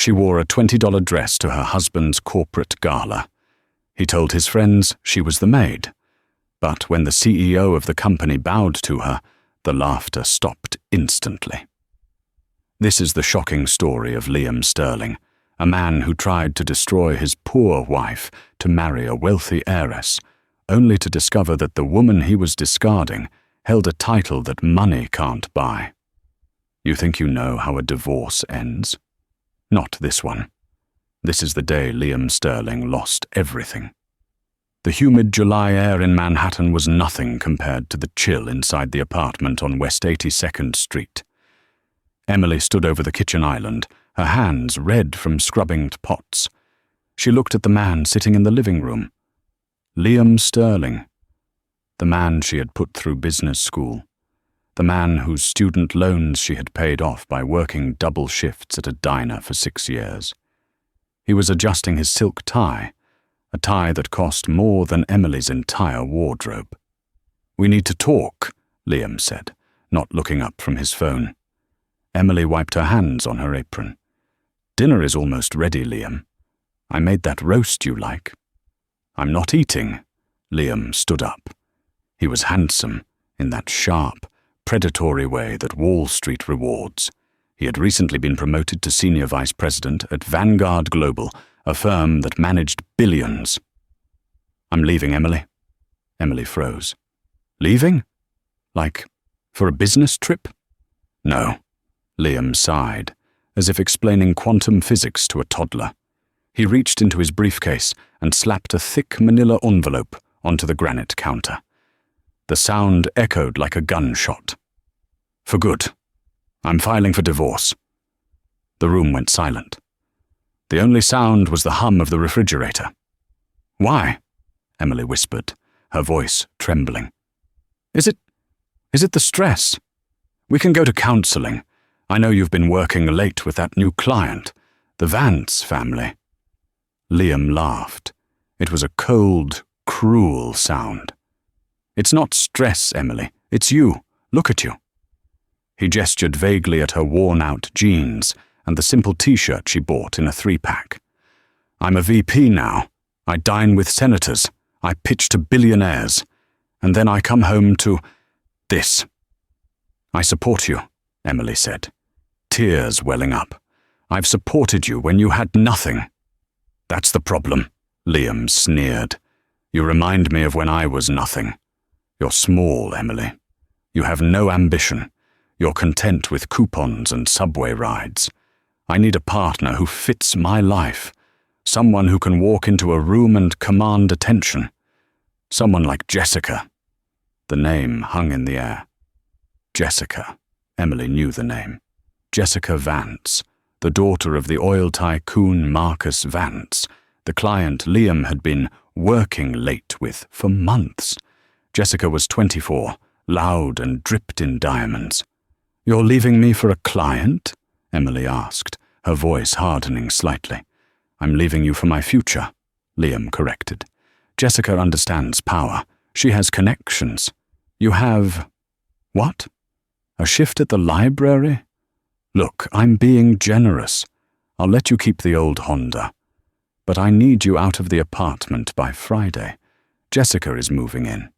She wore a $20 dress to her husband's corporate gala. He told his friends she was the maid. But when the CEO of the company bowed to her, the laughter stopped instantly. This is the shocking story of Liam Sterling, a man who tried to destroy his poor wife to marry a wealthy heiress, only to discover that the woman he was discarding held a title that money can't buy. You think you know how a divorce ends? Not this one. This is the day Liam Sterling lost everything. The humid July air in Manhattan was nothing compared to the chill inside the apartment on West 82nd Street. Emily stood over the kitchen island, her hands red from scrubbing pots. She looked at the man sitting in the living room. Liam Sterling, the man she had put through business school, the man whose student loans she had paid off by working double shifts at a diner for 6 years. He was adjusting his silk tie, a tie that cost more than Emily's entire wardrobe. "We need to talk," Liam said, not looking up from his phone. Emily wiped her hands on her apron. "Dinner is almost ready, Liam. I made that roast you like." "I'm not eating." Liam stood up. He was handsome, in that sharp, predatory way that Wall Street rewards. He had recently been promoted to senior vice president at Vanguard Global, a firm that managed billions. "I'm leaving, Emily." Emily froze. "Leaving? Like, for a business trip?" "No." Liam sighed, as if explaining quantum physics to a toddler. He reached into his briefcase and slapped a thick manila envelope onto the granite counter. The sound echoed like a gunshot. "For good. I'm filing for divorce." The room went silent. The only sound was the hum of the refrigerator. "Why?" Emily whispered, her voice trembling. Is it the stress? We can go to counseling. I know you've been working late with that new client, the Vance family." Liam laughed. It was a cold, cruel sound. "It's not stress, Emily. It's you. Look at you." He gestured vaguely at her worn-out jeans and the simple T-shirt she bought in a 3-pack. "I'm a VP now. I dine with senators. I pitch to billionaires. And then I come home to this." "I support you," Emily said, tears welling up. "I've supported you when you had nothing." "That's the problem," Liam sneered. "You remind me of when I was nothing. You're small, Emily. You have no ambition. You're content with coupons and subway rides. I need a partner who fits my life, someone who can walk into a room and command attention. Someone like Jessica." The name hung in the air. Jessica. Emily knew the name. Jessica Vance, the daughter of the oil tycoon Marcus Vance, the client Liam had been working late with for months. Jessica was 24, loud and dripped in diamonds. "You're leaving me for a client?" Emily asked, her voice hardening slightly. "I'm leaving you for my future," Liam corrected. "Jessica understands power. She has connections. You have... what? A shift at the library? Look, I'm being generous. I'll let you keep the old Honda. But I need you out of the apartment by Friday. Jessica is moving in."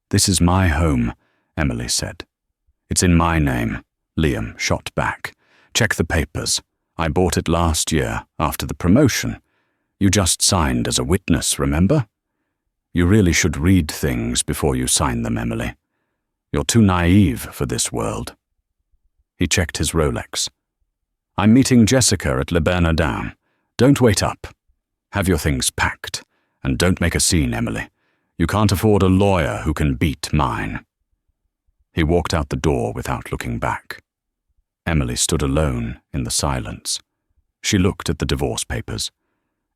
"This is my home," Emily said. "It's in my name," Liam shot back. "Check the papers. I bought it last year, after the promotion. You just signed as a witness, remember? You really should read things before you sign them, Emily. You're too naive for this world." He checked his Rolex. "I'm meeting Jessica at Le Bernardin. Don't wait up. Have your things packed. And don't make a scene, Emily. You can't afford a lawyer who can beat mine." He walked out the door without looking back. Emily stood alone in the silence. She looked at the divorce papers.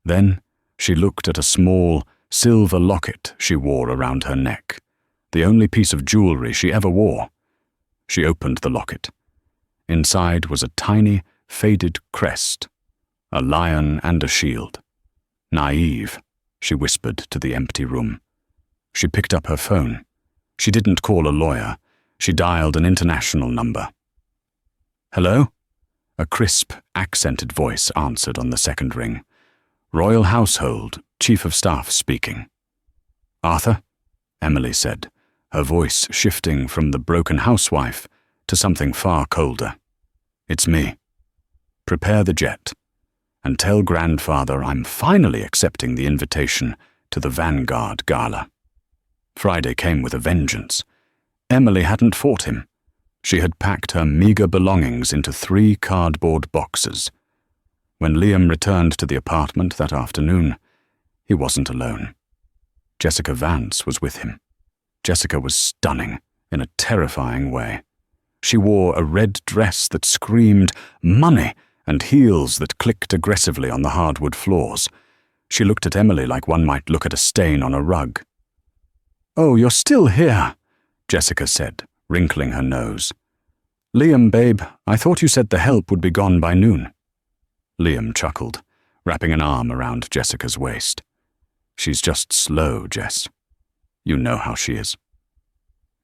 Then she looked at a small, silver locket she wore around her neck, the only piece of jewelry she ever wore. She opened the locket. Inside was a tiny, faded crest, a lion and a shield. "Naive," she whispered to the empty room. She picked up her phone. She didn't call a lawyer. She dialed an international number. "Hello?" A crisp, accented voice answered on the second ring. Royal Household, Chief of Staff speaking. Arthur? Emily said, her voice shifting from the broken housewife to something far colder. It's me. Prepare the jet, and tell grandfather I'm finally accepting the invitation to the Vanguard Gala. Friday came with a vengeance. Emily hadn't fought him. She had packed her meager belongings into 3 cardboard boxes. When Liam returned to the apartment that afternoon, he wasn't alone. Jessica Vance was with him. Jessica was stunning in a terrifying way. She wore a red dress that screamed money and heels that clicked aggressively on the hardwood floors. She looked at Emily like one might look at a stain on a rug. "Oh, you're still here," Jessica said, wrinkling her nose. "Liam, babe, I thought you said the help would be gone by noon." Liam chuckled, wrapping an arm around Jessica's waist. "She's just slow, Jess. You know how she is."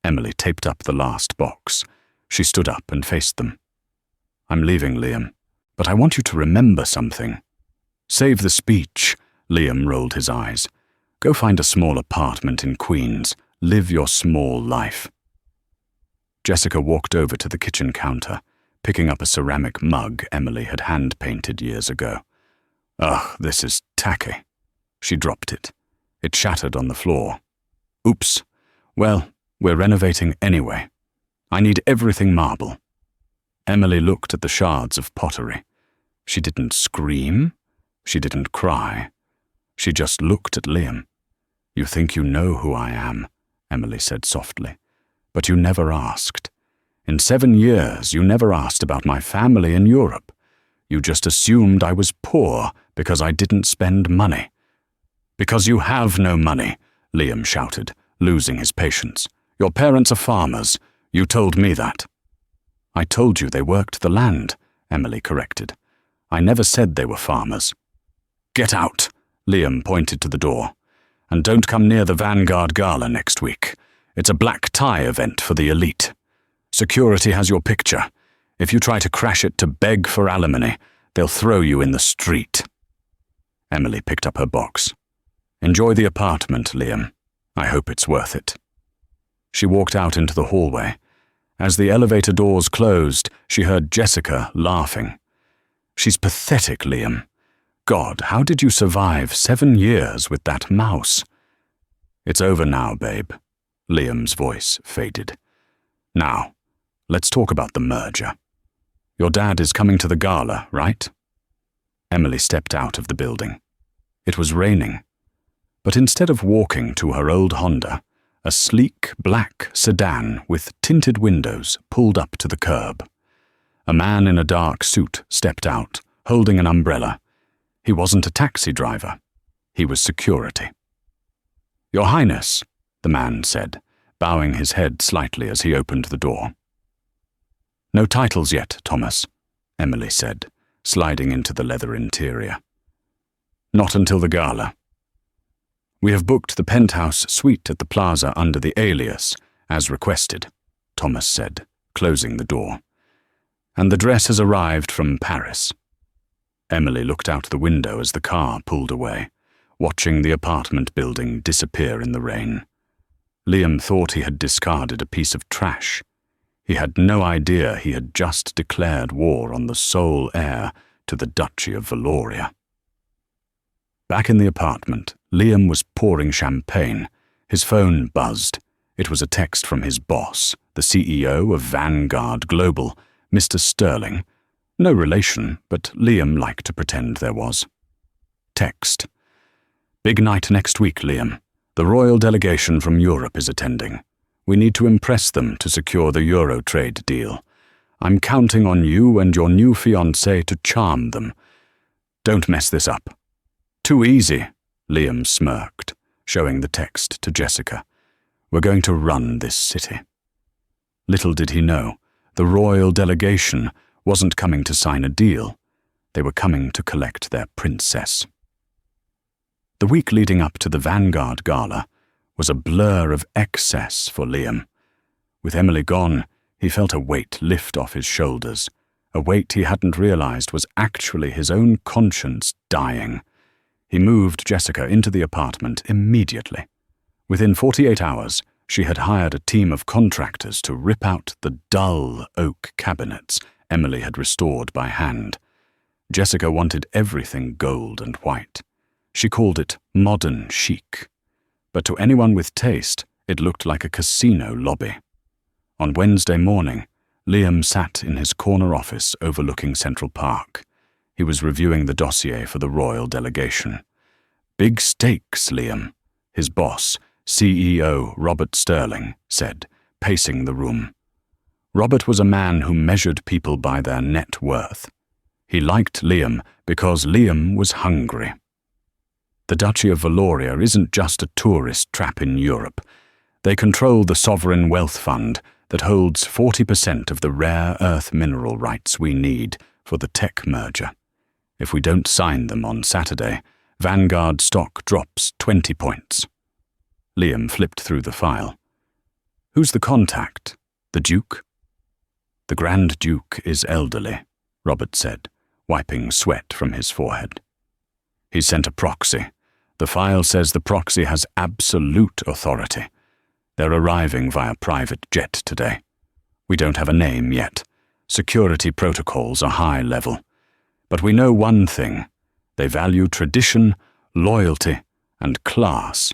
Emily taped up the last box. She stood up and faced them. "I'm leaving, Liam, but I want you to remember something." "Save the speech," Liam rolled his eyes. "Go find a small apartment in Queens. Live your small life." Jessica walked over to the kitchen counter, picking up a ceramic mug Emily had hand-painted years ago. "Ugh, this is tacky." She dropped it. It shattered on the floor. "Oops. Well, we're renovating anyway. I need everything marble." Emily looked at the shards of pottery. She didn't scream. She didn't cry. She just looked at Liam. "You think you know who I am," Emily said softly, "but you never asked. In 7 years, you never asked about my family in Europe. You just assumed I was poor because I didn't spend money." "Because you have no money," Liam shouted, losing his patience. "Your parents are farmers. You told me that." "I told you they worked the land," Emily corrected. "I never said they were farmers." "Get out," Liam pointed to the door. "And don't come near the Vanguard Gala next week. It's a black tie event for the elite. Security has your picture. If you try to crash it to beg for alimony, they'll throw you in the street." Emily picked up her box. "Enjoy the apartment, Liam. I hope it's worth it." She walked out into the hallway. As the elevator doors closed, she heard Jessica laughing. "She's pathetic, Liam. God, how did you survive 7 years with that mouse?" "It's over now, babe." Liam's voice faded. "Now, let's talk about the merger. Your dad is coming to the gala, right?" Emily stepped out of the building. It was raining. But instead of walking to her old Honda, a sleek black sedan with tinted windows pulled up to the curb. A man in a dark suit stepped out, holding an umbrella. He wasn't a taxi driver. He was security. "Your Highness," the man said, bowing his head slightly as he opened the door. "No titles yet, Thomas," Emily said, sliding into the leather interior. "Not until the gala. We have booked the penthouse suite at the plaza under the alias, as requested," Thomas said, closing the door. "And the dress has arrived from Paris." Emily looked out the window as the car pulled away, watching the apartment building disappear in the rain. Liam thought he had discarded a piece of trash. He had no idea he had just declared war on the sole heir to the Duchy of Valoria. Back in the apartment, Liam was pouring champagne. His phone buzzed. It was a text from his boss, the CEO of Vanguard Global, Mr. Sterling. No relation, but Liam liked to pretend there was. Text: "Big night next week, Liam. The royal delegation from Europe is attending. We need to impress them to secure the Euro trade deal. I'm counting on you and your new fiancé to charm them. Don't mess this up." "Too easy," Liam smirked, showing the text to Jessica. "We're going to run this city." Little did he know, the royal delegation wasn't coming to sign a deal. They were coming to collect their princess. The week leading up to the Vanguard Gala was a blur of excess for Liam. With Emily gone, he felt a weight lift off his shoulders, A weight he hadn't realized was actually his own conscience dying. He moved Jessica into the apartment immediately. Within 48 hours, she had hired a team of contractors to rip out the dull oak cabinets Emily had restored by hand. Jessica wanted everything gold and white. She called it modern chic. But to anyone with taste, it looked like a casino lobby. On Wednesday morning, Liam sat in his corner office overlooking Central Park. He was reviewing the dossier for the royal delegation. "Big stakes, Liam," his boss, CEO Robert Sterling, said, pacing the room. Robert was a man who measured people by their net worth. He liked Liam because Liam was hungry. The Duchy of Valoria isn't just a tourist trap in Europe. They control the sovereign wealth fund that holds 40% of the rare earth mineral rights we need for the tech merger. If we don't sign them on Saturday, Vanguard stock drops 20 points. Liam flipped through the file. "Who's the contact? The Duke?" "The Grand Duke is elderly," Robert said, wiping sweat from his forehead. "He sent a proxy. The file says the proxy has absolute authority. They're arriving via private jet today. We don't have a name yet. Security protocols are high level. But we know one thing. They value tradition, loyalty, and class.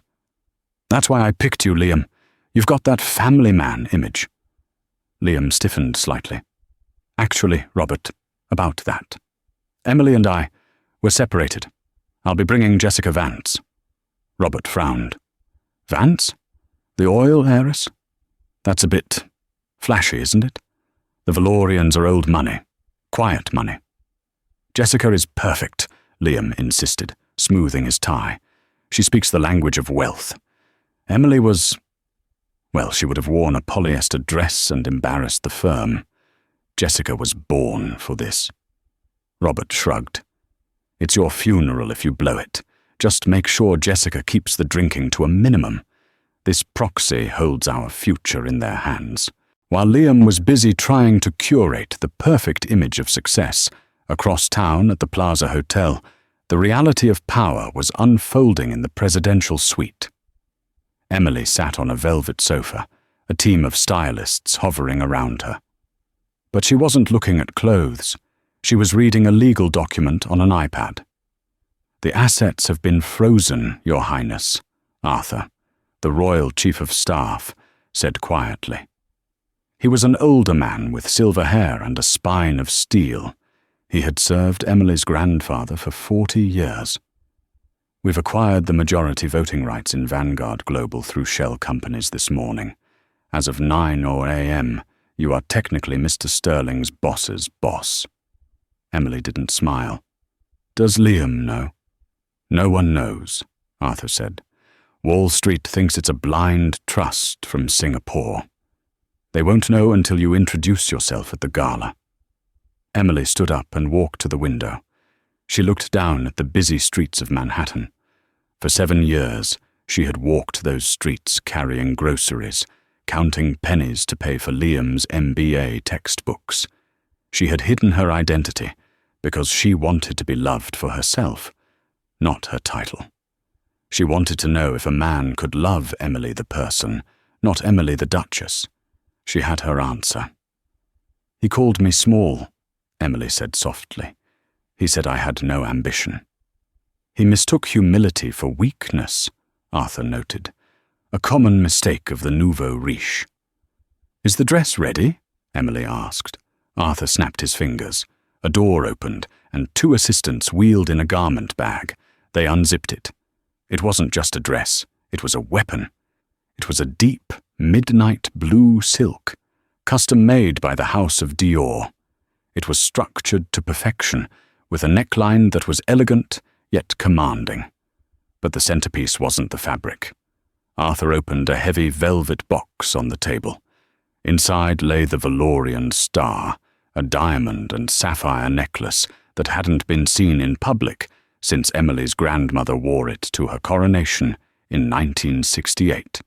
That's why I picked you, Liam. You've got that family man image." Liam stiffened slightly. "Actually, Robert, about that. Emily and I, we're separated. I'll be bringing Jessica Vance." Robert frowned. "Vance? The oil heiress? That's a bit flashy, isn't it? The Valorians are old money. Quiet money." "Jessica is perfect," Liam insisted, smoothing his tie. "She speaks the language of wealth. Emily was... well, she would have worn a polyester dress and embarrassed the firm. Jessica was born for this." Robert shrugged. "It's your funeral if you blow it. Just make sure Jessica keeps the drinking to a minimum. This proxy holds our future in their hands." While Liam was busy trying to curate the perfect image of success, across town at the Plaza Hotel, the reality of power was unfolding in the presidential suite. Emily sat on a velvet sofa, a team of stylists hovering around her. But she wasn't looking at clothes. She was reading a legal document on an iPad. "The assets have been frozen, Your Highness," Arthur, the royal chief of staff, said quietly. He was an older man with silver hair and a spine of steel. He had served Emily's grandfather for 40 years. "We've acquired the majority voting rights in Vanguard Global through shell companies this morning. As of 9 a.m., you are technically Mr. Sterling's boss's boss." Emily didn't smile. "Does Liam know?" "No one knows," Arthur said. "Wall Street thinks it's a blind trust from Singapore. They won't know until you introduce yourself at the gala." Emily stood up and walked to the window. She looked down at the busy streets of Manhattan. For 7 years, she had walked those streets carrying groceries, counting pennies to pay for Liam's MBA textbooks. She had hidden her identity because she wanted to be loved for herself, not her title. She wanted to know if a man could love Emily the person, not Emily the Duchess. She had her answer. "He called me small," Emily said softly. "He said I had no ambition." "He mistook humility for weakness," Arthur noted. "A common mistake of the nouveau riche." "Is the dress ready?" Emily asked. Arthur snapped his fingers. A door opened, and 2 assistants wheeled in a garment bag. They unzipped it. It wasn't just a dress. It was a weapon. It was a deep, midnight blue silk, custom-made by the House of Dior. It was structured to perfection, with a neckline that was elegant yet commanding. But the centerpiece wasn't the fabric. Arthur opened a heavy velvet box on the table. Inside lay the Valorian star, a diamond and sapphire necklace that hadn't been seen in public since Emily's grandmother wore it to her coronation in 1968.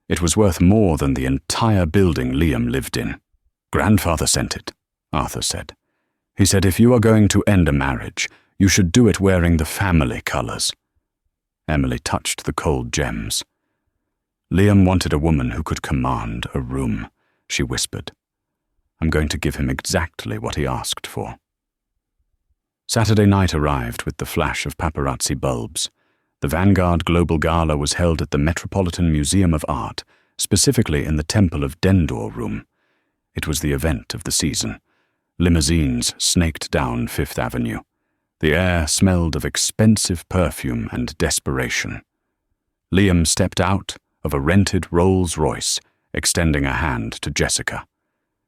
It was worth more than the entire building Liam lived in. "Grandfather sent it," Arthur said. He said if you are going to end a marriage, you should do it wearing the family colors. Emily touched the cold gems. Liam wanted a woman who could command a room, she whispered. I'm going to give him exactly what he asked for. Saturday night arrived with the flash of paparazzi bulbs. The Vanguard Global Gala was held at the Metropolitan Museum of Art, specifically in the Temple of Dendor room. It was the event of the season. Limousines snaked down Fifth Avenue. The air smelled of expensive perfume and desperation. Liam stepped out of a rented Rolls-Royce, extending a hand to Jessica.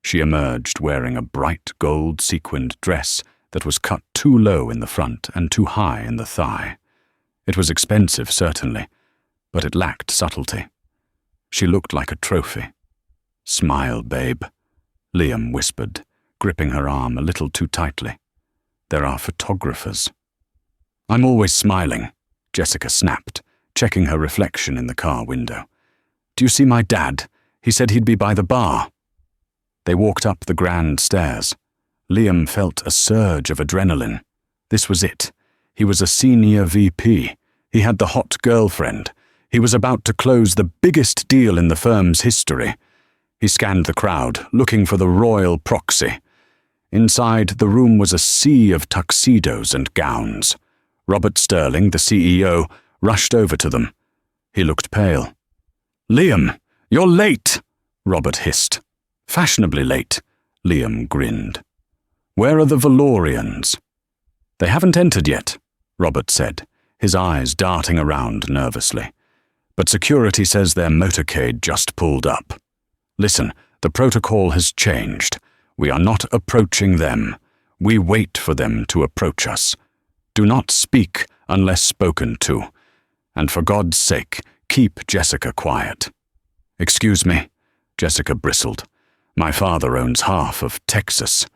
She emerged wearing a bright gold sequined dress that was cut too low in the front and too high in the thigh. It was expensive, certainly, but it lacked subtlety. She looked like a trophy. Smile, babe, Liam whispered, gripping her arm a little too tightly. There are photographers. I'm always smiling, Jessica snapped, checking her reflection in the car window. Do you see my dad? He said he'd be by the bar. They walked up the grand stairs. Liam felt a surge of adrenaline. This was it. He was a senior VP. He had the hot girlfriend. He was about to close the biggest deal in the firm's history. He scanned the crowd, looking for the royal proxy. Inside, the room was a sea of tuxedos and gowns. Robert Sterling, the CEO, rushed over to them. He looked pale. Liam, you're late, Robert hissed. Fashionably late, Liam grinned. Where are the Valorians? They haven't entered yet, Robert said, his eyes darting around nervously. But security says their motorcade just pulled up. Listen, the protocol has changed. We are not approaching them. We wait for them to approach us. Do not speak unless spoken to. And for God's sake, keep Jessica quiet. Excuse me, Jessica bristled. My father owns half of Texas.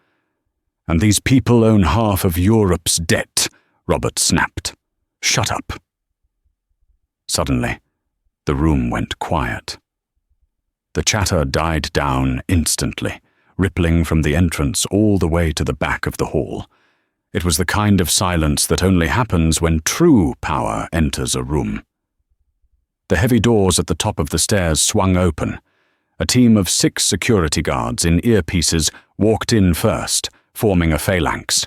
And these people own half of Europe's debt, Robert snapped. Shut up. Suddenly, the room went quiet. The chatter died down instantly, rippling from the entrance all the way to the back of the hall. It was the kind of silence that only happens when true power enters a room. The heavy doors at the top of the stairs swung open. A team of 6 security guards in earpieces walked in first, forming a phalanx.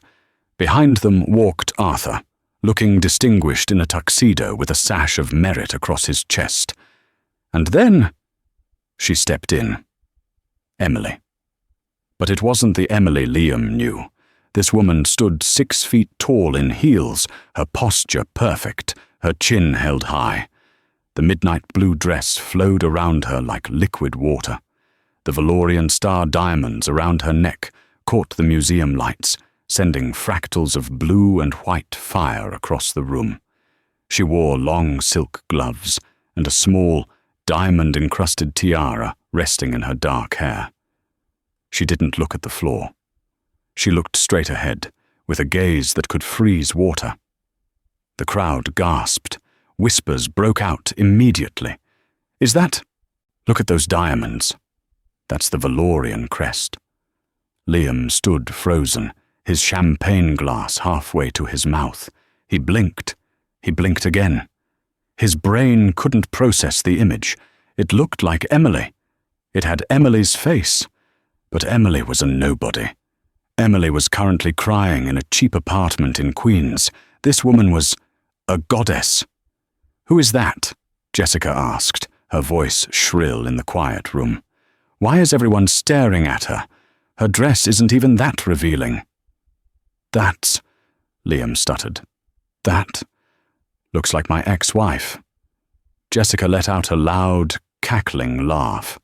Behind them walked Arthur, looking distinguished in a tuxedo with a sash of merit across his chest. And then she stepped in. Emily. But it wasn't the Emily Liam knew. This woman stood 6 feet tall in heels, her posture perfect, her chin held high. The midnight blue dress flowed around her like liquid water. The Valorian star diamonds around her neck caught the museum lights, sending fractals of blue and white fire across the room. She wore long silk gloves and a small, diamond-encrusted tiara resting in her dark hair. She didn't look at the floor. She looked straight ahead, with a gaze that could freeze water. The crowd gasped. Whispers broke out immediately. Is that? Look at those diamonds. That's the Valorian crest. Liam stood frozen, his champagne glass halfway to his mouth. He blinked. He blinked again. His brain couldn't process the image. It looked like Emily. It had Emily's face. But Emily was a nobody. Emily was currently crying in a cheap apartment in Queens. This woman was a goddess. Who is that? Jessica asked, her voice shrill in the quiet room. Why is everyone staring at her? Her dress isn't even that revealing. That's, Liam stuttered. That looks like my ex-wife. Jessica let out a loud, cackling laugh.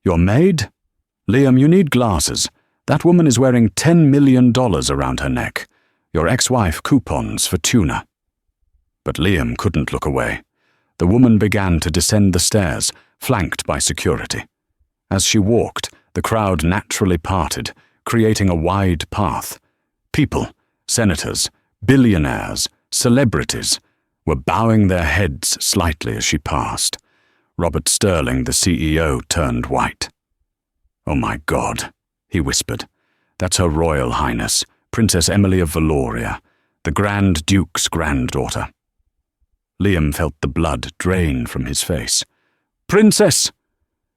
Your maid? Liam, you need glasses. That woman is wearing $10 million around her neck. Your ex-wife coupons for tuna. But Liam couldn't look away. The woman began to descend the stairs, flanked by security. As she walked, the crowd naturally parted, creating a wide path. People, senators, billionaires, celebrities, were bowing their heads slightly as she passed. Robert Sterling, the CEO, turned white. Oh my God, he whispered. That's Her Royal Highness, Princess Emily of Valoria, the Grand Duke's granddaughter. Liam felt the blood drain from his face. Princess!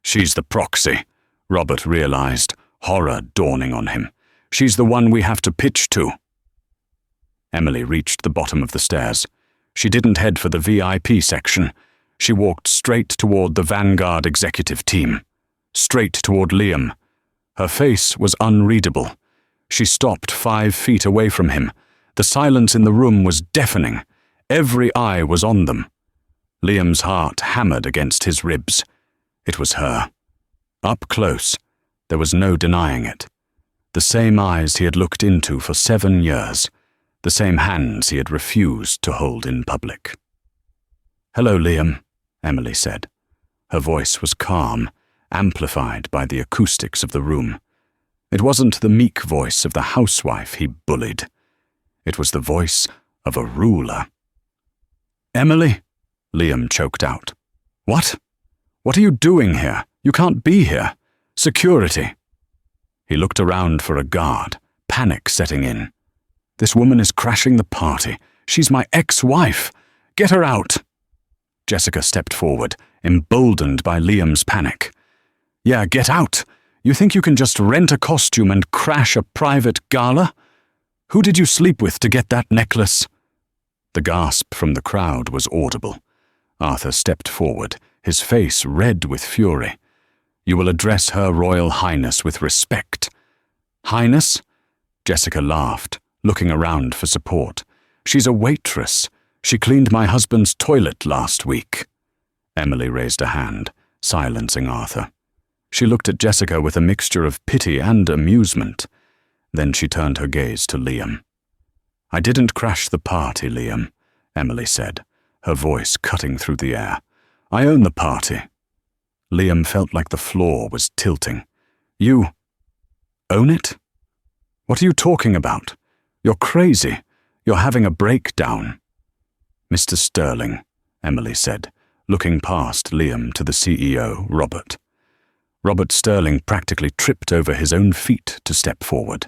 She's the proxy, Robert realized, horror dawning on him. She's the one we have to pitch to. Emily reached the bottom of the stairs. She didn't head for the VIP section. She walked straight toward the Vanguard executive team. Straight toward Liam. Her face was unreadable. She stopped 5 feet away from him. The silence in the room was deafening. Every eye was on them. Liam's heart hammered against his ribs. It was her. Up close, there was no denying it. The same eyes he had looked into for 7 years. The same hands he had refused to hold in public. "Hello, Liam," Emily said. Her voice was calm, amplified by the acoustics of the room. It wasn't the meek voice of the housewife he bullied. It was the voice of a ruler. "Emily?" Liam choked out. "What? What are you doing here? You can't be here. Security." He looked around for a guard, panic setting in. "This woman is crashing the party. She's my ex-wife. Get her out." Jessica stepped forward, emboldened by Liam's panic. "Yeah, get out. You think you can just rent a costume and crash a private gala? Who did you sleep with to get that necklace?" The gasp from the crowd was audible. Arthur stepped forward, his face red with fury. "You will address Her Royal Highness with respect." "Highness?" Jessica laughed, looking around for support. "She's a waitress. She cleaned my husband's toilet last week." Emily raised a hand, silencing Arthur. She looked at Jessica with a mixture of pity and amusement. Then she turned her gaze to Liam. "I didn't crash the party, Liam," Emily said, her voice cutting through the air. "I own the party." Liam felt like the floor was tilting. "You own it? What are you talking about? You're crazy. You're having a breakdown." "Mr. Sterling," Emily said, looking past Liam to the CEO, Robert. Robert Sterling practically tripped over his own feet to step forward.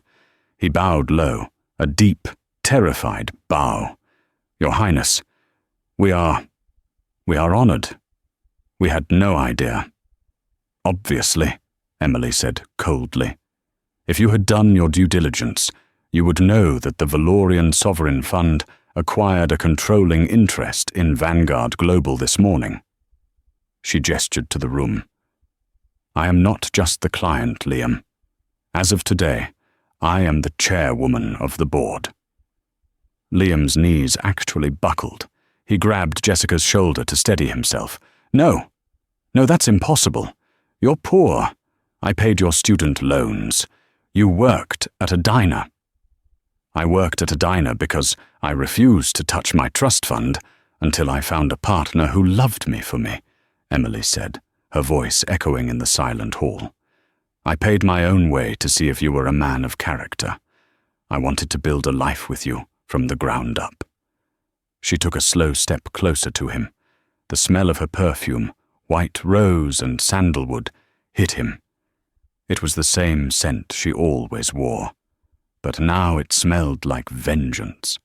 He bowed low, a deep, terrified bow. "Your Highness, we are honored. We had no idea." "Obviously," Emily said coldly. "If you had done your due diligence, you would know that the Valorian Sovereign Fund acquired a controlling interest in Vanguard Global this morning." She gestured to the room. "I am not just the client, Liam. As of today, I am the chairwoman of the board." Liam's knees actually buckled. He grabbed Jessica's shoulder to steady himself. No, that's impossible. You're poor. I paid your student loans. You worked at a diner." "I worked at a diner because I refused to touch my trust fund until I found a partner who loved me for me," Emily said, her voice echoing in the silent hall. "I paid my own way to see if you were a man of character. I wanted to build a life with you from the ground up." She took a slow step closer to him. The smell of her perfume, white rose and sandalwood, hit him. It was the same scent she always wore, but now it smelled like vengeance.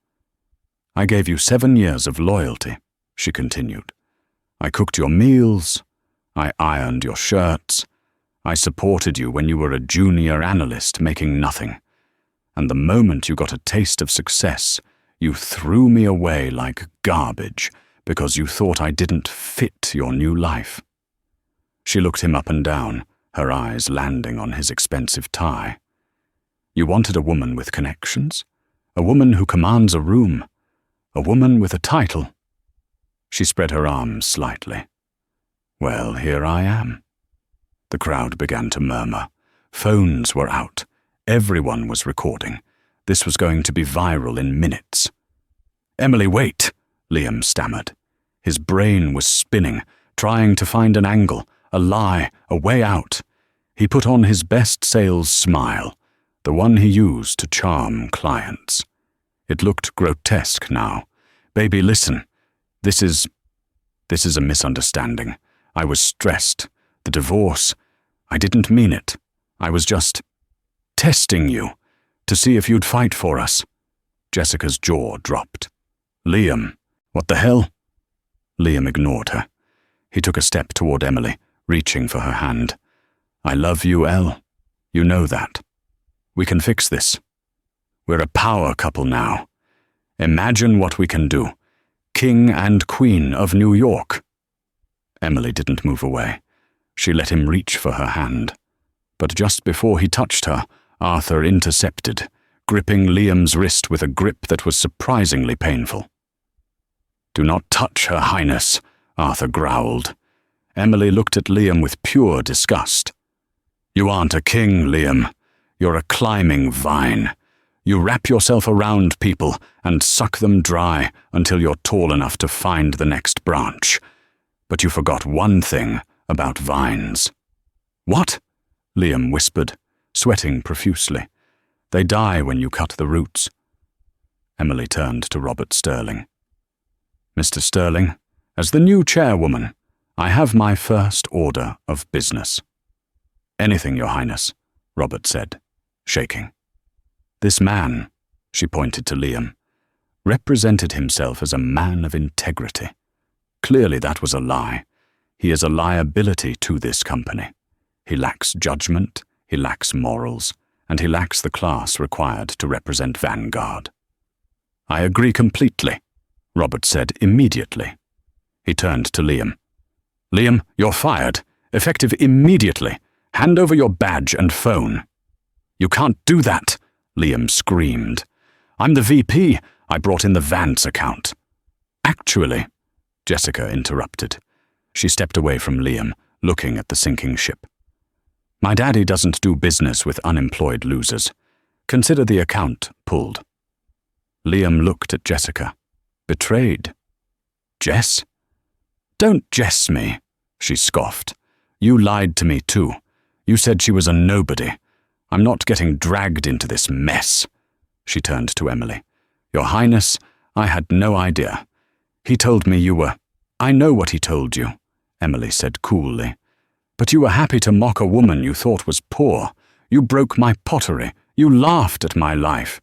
"I gave you 7 years of loyalty," she continued. "I cooked your meals. I ironed your shirts. I supported you when you were a junior analyst making nothing. And the moment you got a taste of success, you threw me away like garbage because you thought I didn't fit your new life." She looked him up and down, her eyes landing on his expensive tie. "You wanted a woman with connections? A woman who commands a room? A woman with a title?" She spread her arms slightly. "Well, here I am." The crowd began to murmur. Phones were out. Everyone was recording. This was going to be viral in minutes. "Emily, wait," Liam stammered. His brain was spinning, trying to find an angle, a lie, a way out. He put on his best sales smile, the one he used to charm clients. It looked grotesque now. "Baby, listen. This is a misunderstanding. I was stressed. The divorce. I didn't mean it. I was just testing you, to see if you'd fight for us." Jessica's jaw dropped. "Liam, what the hell?" Liam ignored her. He took a step toward Emily, reaching for her hand. "I love you, Elle. You know that. We can fix this. We're a power couple now. Imagine what we can do. King and Queen of New York." Emily didn't move away. She let him reach for her hand. But just before he touched her, Arthur intercepted, gripping Liam's wrist with a grip that was surprisingly painful. "Do not touch Her Highness," Arthur growled. Emily looked at Liam with pure disgust. "You aren't a king, Liam. You're a climbing vine. You wrap yourself around people and suck them dry until you're tall enough to find the next branch. But you forgot one thing about vines." "What?" Liam whispered, sweating profusely. "They die when you cut the roots." Emily turned to Robert Sterling. "Mr. Sterling, as the new chairwoman, I have my first order of business." "Anything, Your Highness," Robert said, shaking. "This man," she pointed to Liam, represented himself as a man of integrity. Clearly that was a lie. He is a liability to this company. He lacks judgment, he lacks morals, and he lacks the class required to represent Vanguard. "I agree completely," Robert said immediately. He turned to Liam. "Liam, you're fired. Effective immediately. Hand over your badge and phone." "You can't do that," Liam screamed. "I'm the VP. I brought in the Vance account." "Actually," Jessica interrupted. She stepped away from Liam, looking at the sinking ship. "My daddy doesn't do business with unemployed losers. Consider the account pulled." Liam looked at Jessica, betrayed. "Jess?" "Don't Jess me," she scoffed. "You lied to me too. You said she was a nobody. I'm not getting dragged into this mess." She turned to Emily. "Your Highness, I had no idea. He told me you were—" "I know what he told you," Emily said coolly. "But you were happy to mock a woman you thought was poor. You broke my pottery. You laughed at my life.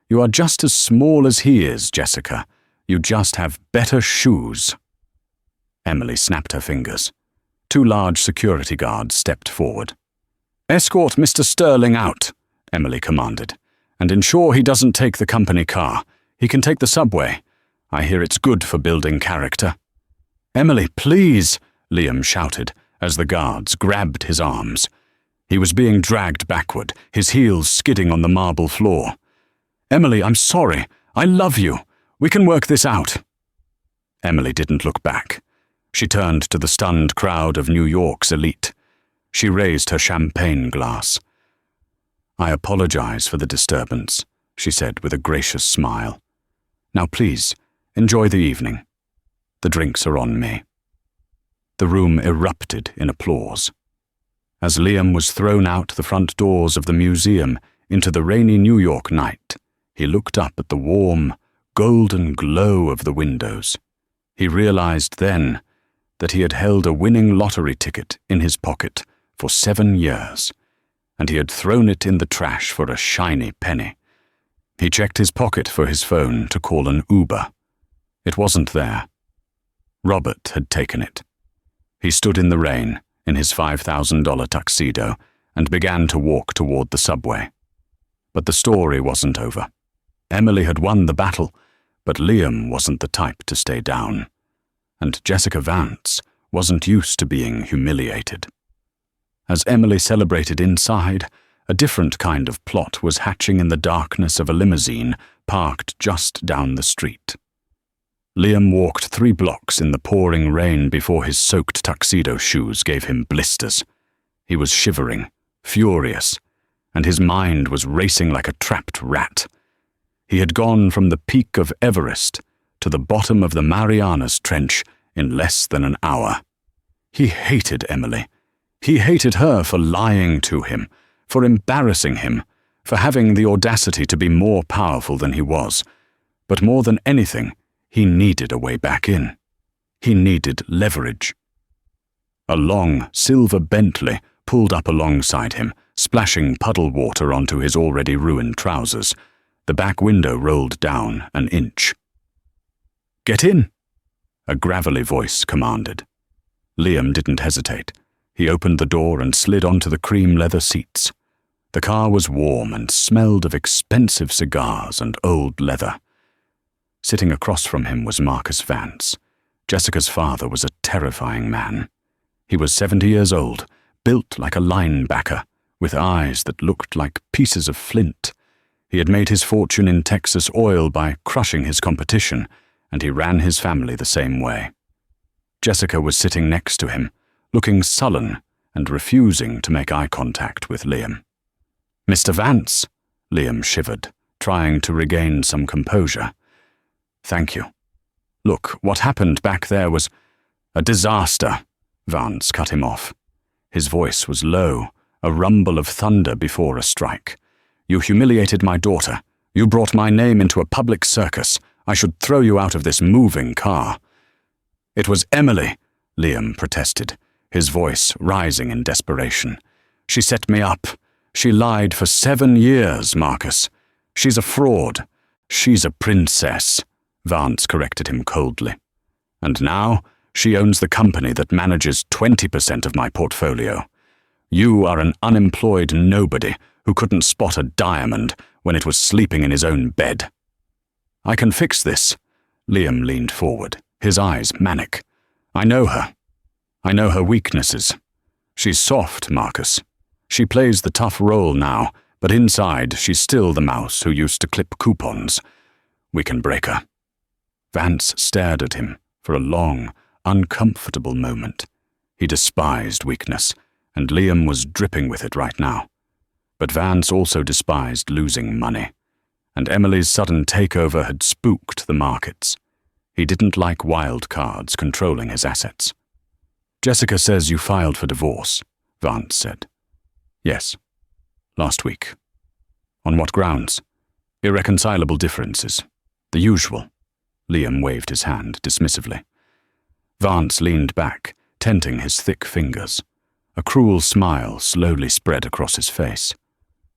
You are just as small as he is, Jessica. You just have better shoes." Emily snapped her fingers. 2 large security guards stepped forward. "Escort Mr. Sterling out," Emily commanded, "and ensure he doesn't take the company car. He can take the subway. I hear it's good for building character." "Emily, please," Liam shouted as the guards grabbed his arms. He was being dragged backward, his heels skidding on the marble floor. "Emily, I'm sorry. I love you. We can work this out." Emily didn't look back. She turned to the stunned crowd of New York's elite. She raised her champagne glass. "I apologize for the disturbance," she said with a gracious smile. "Now please, enjoy the evening. The drinks are on me." The room erupted in applause. As Liam was thrown out the front doors of the museum into the rainy New York night, he looked up at the warm, golden glow of the windows. He realized then that he had held a winning lottery ticket in his pocket for 7 years, and he had thrown it in the trash for a shiny penny. He checked his pocket for his phone to call an Uber. It wasn't there. Robert had taken it. He stood in the rain in his $5,000 tuxedo and began to walk toward the subway. But the story wasn't over. Emily had won the battle, but Liam wasn't the type to stay down. And Jessica Vance wasn't used to being humiliated. As Emily celebrated inside, a different kind of plot was hatching in the darkness of a limousine parked just down the street. Liam walked 3 blocks in the pouring rain before his soaked tuxedo shoes gave him blisters. He was shivering, furious, and his mind was racing like a trapped rat. He had gone from the peak of Everest to the bottom of the Marianas Trench in less than an hour. He hated Emily. He hated her for lying to him, for embarrassing him, for having the audacity to be more powerful than he was. But more than anything, he needed a way back in. He needed leverage. A long, silver Bentley pulled up alongside him, splashing puddle water onto his already ruined trousers. The back window rolled down an inch. "Get in," a gravelly voice commanded. Liam didn't hesitate. He opened the door and slid onto the cream leather seats. The car was warm and smelled of expensive cigars and old leather. Sitting across from him was Marcus Vance. Jessica's father was a terrifying man. He was 70 years old, built like a linebacker, with eyes that looked like pieces of flint. He had made his fortune in Texas oil by crushing his competition, and he ran his family the same way. Jessica was sitting next to him, looking sullen and refusing to make eye contact with Liam. "Mr. Vance," Liam shivered, trying to regain some composure. "Thank you. Look, what happened back there was a disaster," Vance cut him off. His voice was low, a rumble of thunder before a strike. "You humiliated my daughter. You brought my name into a public circus. I should throw you out of this moving car." "It was Emily," Liam protested, his voice rising in desperation. "She set me up. She lied for 7 years, Marcus. She's a fraud. She's a princess," Vance corrected him coldly. "And now she owns the company that manages 20% of my portfolio. You are an unemployed nobody who couldn't spot a diamond when it was sleeping in his own bed." "I can fix this." Liam leaned forward, his eyes manic. "I know her. I know her weaknesses. She's soft, Marcus. She plays the tough role now, but inside she's still the mouse who used to clip coupons. We can break her." Vance stared at him for a long, uncomfortable moment. He despised weakness, and Liam was dripping with it right now. But Vance also despised losing money, and Emily's sudden takeover had spooked the markets. He didn't like wild cards controlling his assets. "Jessica says you filed for divorce," Vance said. "Yes. Last week." "On what grounds?" "Irreconcilable differences. The usual." Liam waved his hand dismissively. Vance leaned back, tenting his thick fingers. A cruel smile slowly spread across his face.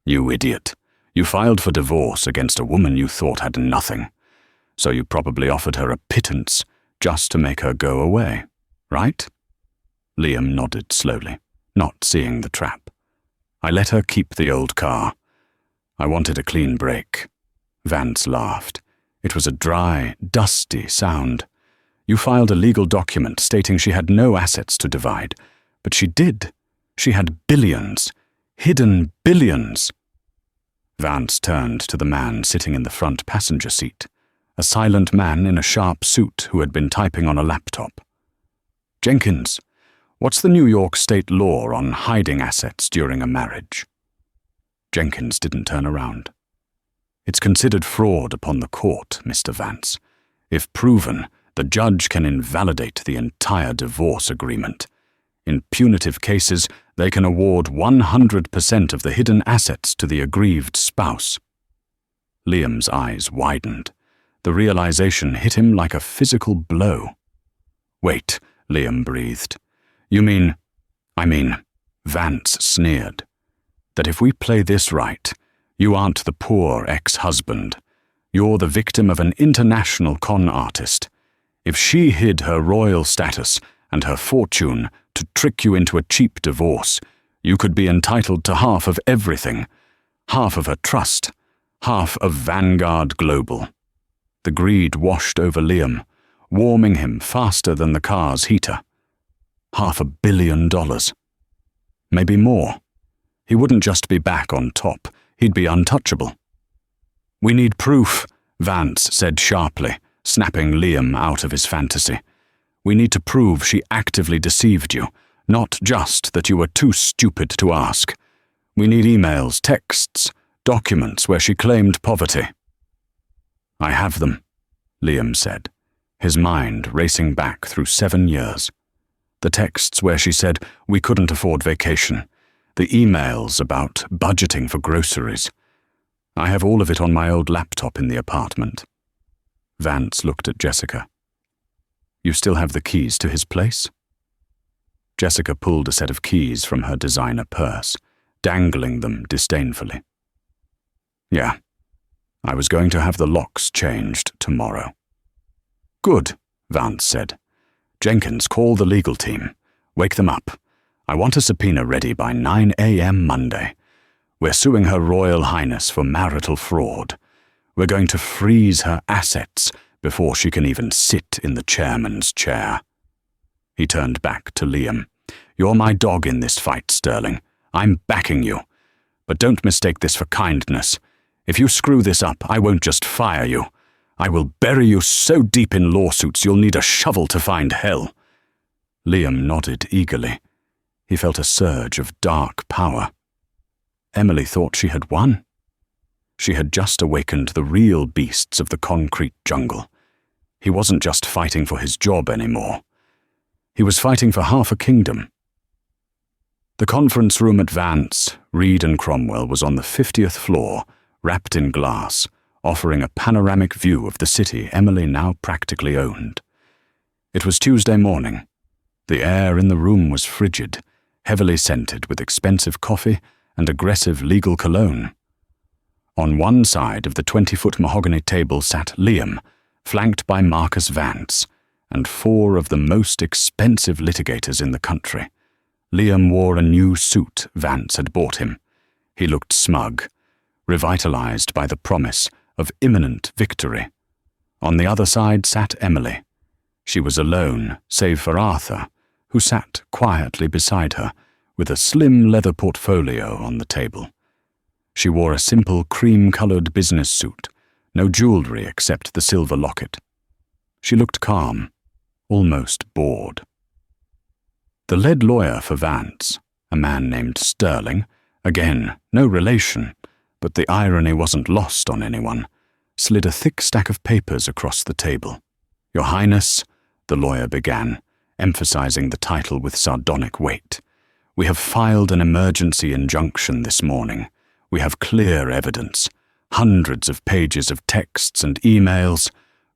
"You idiot. You filed for divorce against a woman you thought had nothing. So you probably offered her a pittance just to make her go away, right?" Liam nodded slowly, not seeing the trap. "I let her keep the old car. I wanted a clean break." Vance laughed. It was a dry, dusty sound. "You filed a legal document stating she had no assets to divide, but she did. She had billions, hidden billions." Vance turned to the man sitting in the front passenger seat, a silent man in a sharp suit who had been typing on a laptop. "Jenkins, what's the New York state law on hiding assets during a marriage?" Jenkins didn't turn around. "It's considered fraud upon the court, Mr. Vance. If proven, the judge can invalidate the entire divorce agreement. In punitive cases, they can award 100% of the hidden assets to the aggrieved spouse." Liam's eyes widened. The realization hit him like a physical blow. "Wait," Liam breathed. "You mean—" "I mean," Vance sneered, "that if we play this right, you aren't the poor ex-husband. You're the victim of an international con artist. If she hid her royal status and her fortune to trick you into a cheap divorce, you could be entitled to half of everything, half of her trust, half of Vanguard Global." The greed washed over Liam, warming him faster than the car's heater. $500 million. Maybe more. He wouldn't just be back on top, he'd be untouchable. "We need proof," Vance said sharply, snapping Liam out of his fantasy. "We need to prove she actively deceived you, not just that you were too stupid to ask. We need emails, texts, documents where she claimed poverty." "I have them," Liam said, his mind racing back through 7 years. The texts where she said we couldn't afford vacation, the emails about budgeting for groceries. I have all of it on my old laptop in the apartment. Vance looked at Jessica. "You still have the keys to his place?" Jessica pulled a set of keys from her designer purse, dangling them disdainfully. Yeah, I was going to have the locks changed tomorrow. Good, Vance said. Jenkins, call the legal team. Wake them up. I want a subpoena ready by 9 a.m. Monday. We're suing Her Royal Highness for marital fraud. We're going to freeze her assets before she can even sit in the chairman's chair. He turned back to Liam. You're my dog in this fight, Sterling. I'm backing you. But don't mistake this for kindness. If you screw this up, I won't just fire you. I will bury you so deep in lawsuits you'll need a shovel to find hell. Liam nodded eagerly. He felt a surge of dark power. Emily thought she had won. She had just awakened the real beasts of the concrete jungle. He wasn't just fighting for his job anymore. He was fighting for half a kingdom. The conference room at Vance, Reed and Cromwell, was on the 50th floor, wrapped in glass, offering a panoramic view of the city Emily now practically owned. It was Tuesday morning. The air in the room was frigid, heavily scented with expensive coffee and aggressive legal cologne. On one side of the 20-foot mahogany table sat Liam, flanked by Marcus Vance, and 4 of the most expensive litigators in the country. Liam wore a new suit Vance had bought him. He looked smug, revitalized by the promise of imminent victory. On the other side sat Emily. She was alone, save for Arthur, who sat quietly beside her, with a slim leather portfolio on the table. She wore a simple cream-colored business suit, no jewelry except the silver locket. She looked calm, almost bored. The lead lawyer for Vance, a man named Sterling, again, no relation, but the irony wasn't lost on anyone, slid a thick stack of papers across the table. Your Highness, the lawyer began, emphasizing the title with sardonic weight. We have filed an emergency injunction this morning. We have clear evidence, hundreds of pages of texts and emails,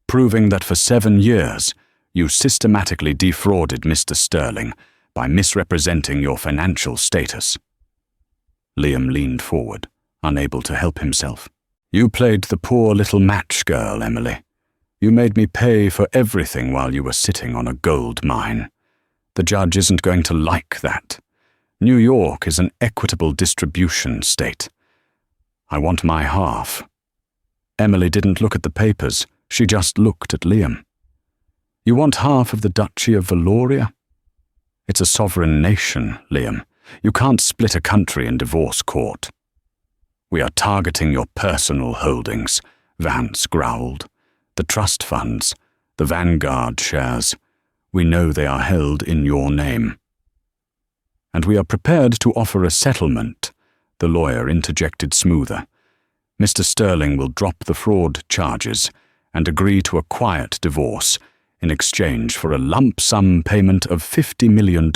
proving that for 7 years you systematically defrauded Mr. Sterling by misrepresenting your financial status. Liam leaned forward, unable to help himself. You played the poor little match girl, Emily. You made me pay for everything while you were sitting on a gold mine. The judge isn't going to like that. New York is an equitable distribution state. I want my half. Emily didn't look at the papers. She just looked at Liam. You want half of the Duchy of Valoria? It's a sovereign nation, Liam. You can't split a country in divorce court. We are targeting your personal holdings, Vance growled. The trust funds, the Vanguard shares. We know they are held in your name. And we are prepared to offer a settlement, the lawyer interjected smoother. Mr. Sterling will drop the fraud charges and agree to a quiet divorce in exchange for a lump sum payment of $50 million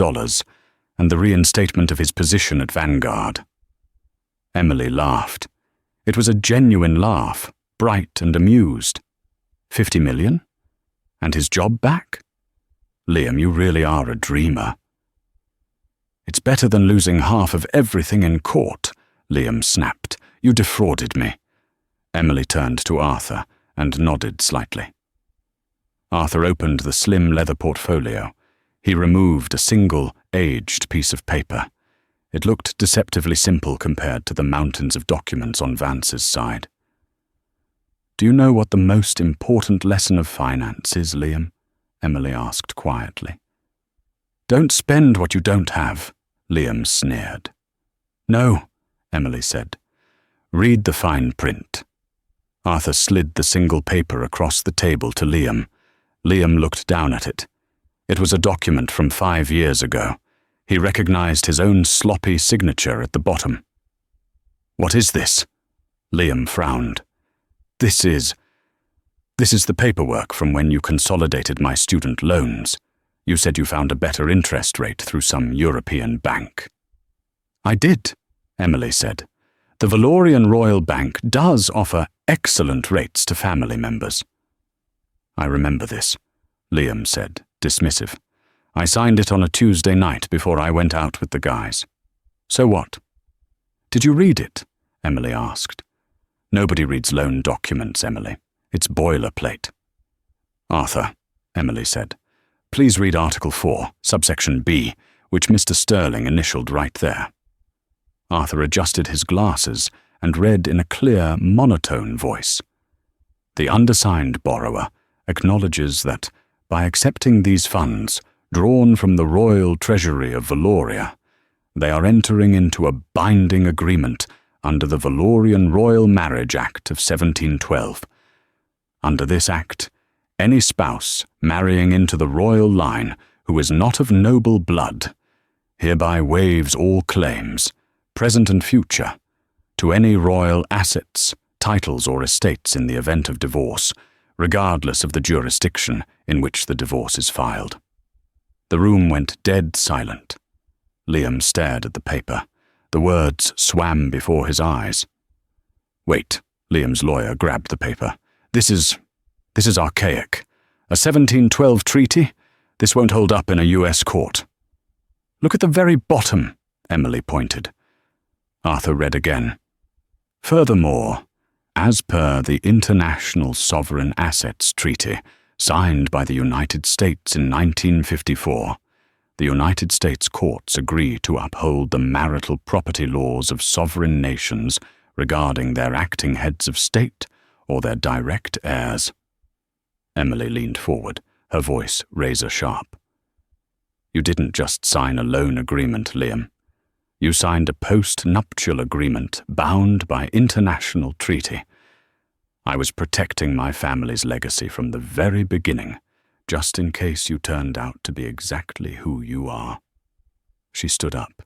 and the reinstatement of his position at Vanguard. Emily laughed. It was a genuine laugh, bright and amused. 50 million? And his job back? Liam, you really are a dreamer. It's better than losing half of everything in court, Liam snapped. You defrauded me. Emily turned to Arthur and nodded slightly. Arthur opened the slim leather portfolio. He removed a single, aged piece of paper. It looked deceptively simple compared to the mountains of documents on Vance's side. Do you know what the most important lesson of finance is, Liam? Emily asked quietly. Don't spend what you don't have, Liam sneered. No, Emily said. Read the fine print. Arthur slid the single paper across the table to Liam. Liam looked down at it. It was a document from 5 years ago. He recognized his own sloppy signature at the bottom. What is this? Liam frowned. This is the paperwork from when you consolidated my student loans. You said you found a better interest rate through some European bank. I did, Emily said. The Valorian Royal Bank does offer excellent rates to family members. I remember this, Liam said, dismissive. I signed it on a Tuesday night before I went out with the guys. So what? Did you read it? Emily asked. Nobody reads loan documents, Emily. It's boilerplate. Arthur, Emily said, please read Article 4, subsection B, which Mr. Sterling initialed right there. Arthur adjusted his glasses and read in a clear, monotone voice. The undersigned borrower acknowledges that, by accepting these funds, drawn from the royal treasury of Valoria, they are entering into a binding agreement under the Valorian Royal Marriage Act of 1712. Under this act, any spouse marrying into the royal line who is not of noble blood hereby waives all claims, present and future, to any royal assets, titles or estates in the event of divorce, regardless of the jurisdiction in which the divorce is filed. The room went dead silent. Liam stared at the paper. The words swam before his eyes. Wait, Liam's lawyer grabbed the paper. This is archaic. A 1712 treaty? This won't hold up in a U.S. court. Look at the very bottom, Emily pointed. Arthur read again. Furthermore, as per the International Sovereign Assets Treaty, signed by the United States in 1954, the United States courts agree to uphold the marital property laws of sovereign nations regarding their acting heads of state or their direct heirs. Emily leaned forward, her voice razor-sharp. You didn't just sign a loan agreement, Liam. You signed a post-nuptial agreement bound by international treaty. I was protecting my family's legacy from the very beginning, just in case you turned out to be exactly who you are. She stood up.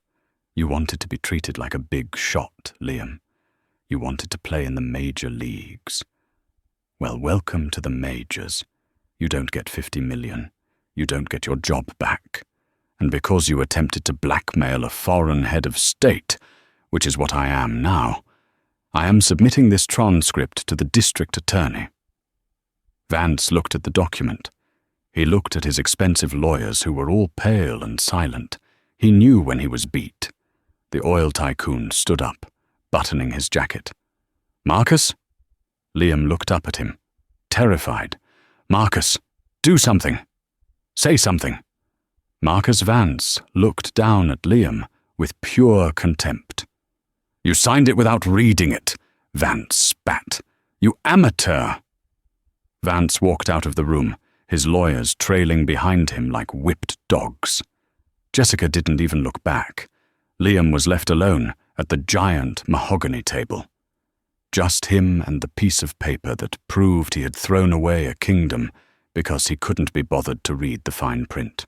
You wanted to be treated like a big shot, Liam. You wanted to play in the major leagues. Well, welcome to the majors. You don't get 50 million. You don't get your job back. And because you attempted to blackmail a foreign head of state, which is what I am now, I am submitting this transcript to the district attorney. Vance looked at the document. He looked at his expensive lawyers who were all pale and silent. He knew when he was beat. The oil tycoon stood up, buttoning his jacket. Marcus? Liam looked up at him, terrified. Marcus, do something. Say something. Marcus Vance looked down at Liam with pure contempt. You signed it without reading it, Vance spat. You amateur! Vance walked out of the room, his lawyers trailing behind him like whipped dogs. Jessica didn't even look back. Liam was left alone at the giant mahogany table. Just him and the piece of paper that proved he had thrown away a kingdom because he couldn't be bothered to read the fine print.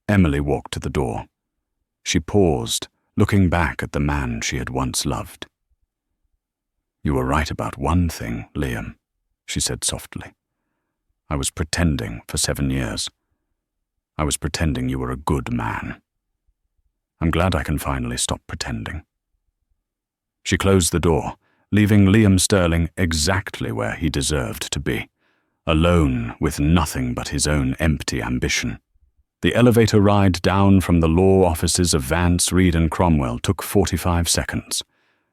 Emily walked to the door. She paused, looking back at the man she had once loved. You were right about one thing, Liam, she said softly. I was pretending for 7 years. I was pretending you were a good man. I'm glad I can finally stop pretending. She closed the door, leaving Liam Sterling exactly where he deserved to be, alone with nothing but his own empty ambition. The elevator ride down from the law offices of Vance, Reed and Cromwell took 45 seconds.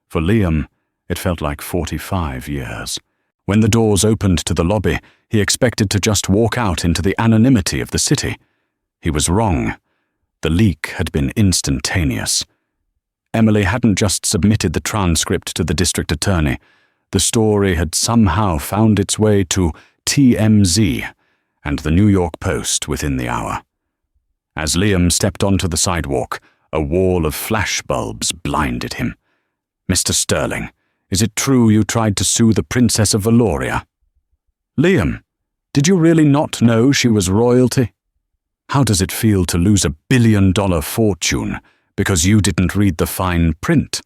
For Liam, it felt like 45 years. When the doors opened to the lobby, he expected to just walk out into the anonymity of the city. He was wrong. The leak had been instantaneous. Emily hadn't just submitted the transcript to the district attorney. The story had somehow found its way to TMZ and the New York Post within the hour. As Liam stepped onto the sidewalk, a wall of flashbulbs blinded him. Mr. Sterling, is it true you tried to sue the Princess of Valoria? Liam, did you really not know she was royalty? How does it feel to lose $1 billion fortune because you didn't read the fine print?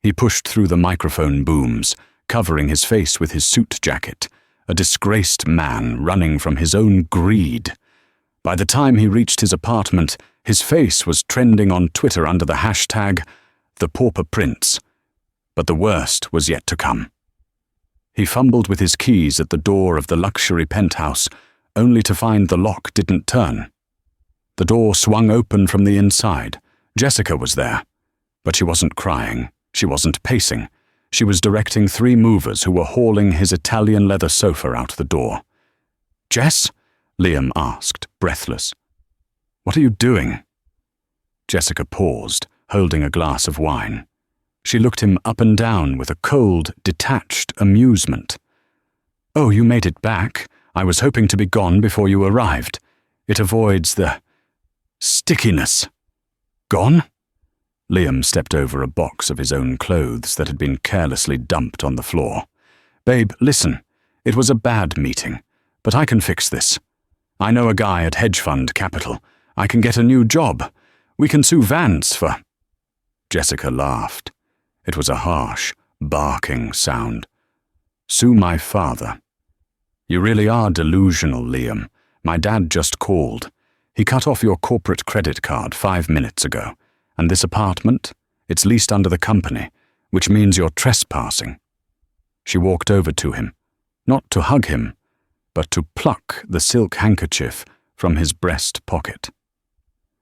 He pushed through the microphone booms, covering his face with his suit jacket, a disgraced man running from his own greed. By the time he reached his apartment, his face was trending on Twitter under the hashtag #ThePauperPrince. But the worst was yet to come. He fumbled with his keys at the door of the luxury penthouse, only to find the lock didn't turn. The door swung open from the inside. Jessica was there. But she wasn't crying. She wasn't pacing. She was directing 3 movers who were hauling his Italian leather sofa out the door. "Jess?" Liam asked, breathless. "What are you doing?" Jessica paused, holding a glass of wine. She looked him up and down with a cold, detached amusement. "Oh, you made it back. I was hoping to be gone before you arrived. It avoids the stickiness." "Gone?" Liam stepped over a box of his own clothes that had been carelessly dumped on the floor. "Babe, listen. It was a bad meeting, but I can fix this. I know a guy at hedge fund capital. I can get a new job. We can sue Vance for—" Jessica laughed. It was a harsh, barking sound. "Sue my father." "You really are delusional, Liam. My dad just called. He cut off your corporate credit card 5 minutes ago. And this apartment, it's leased under the company, which means you're trespassing." She walked over to him, not to hug him, but to pluck the silk handkerchief from his breast pocket.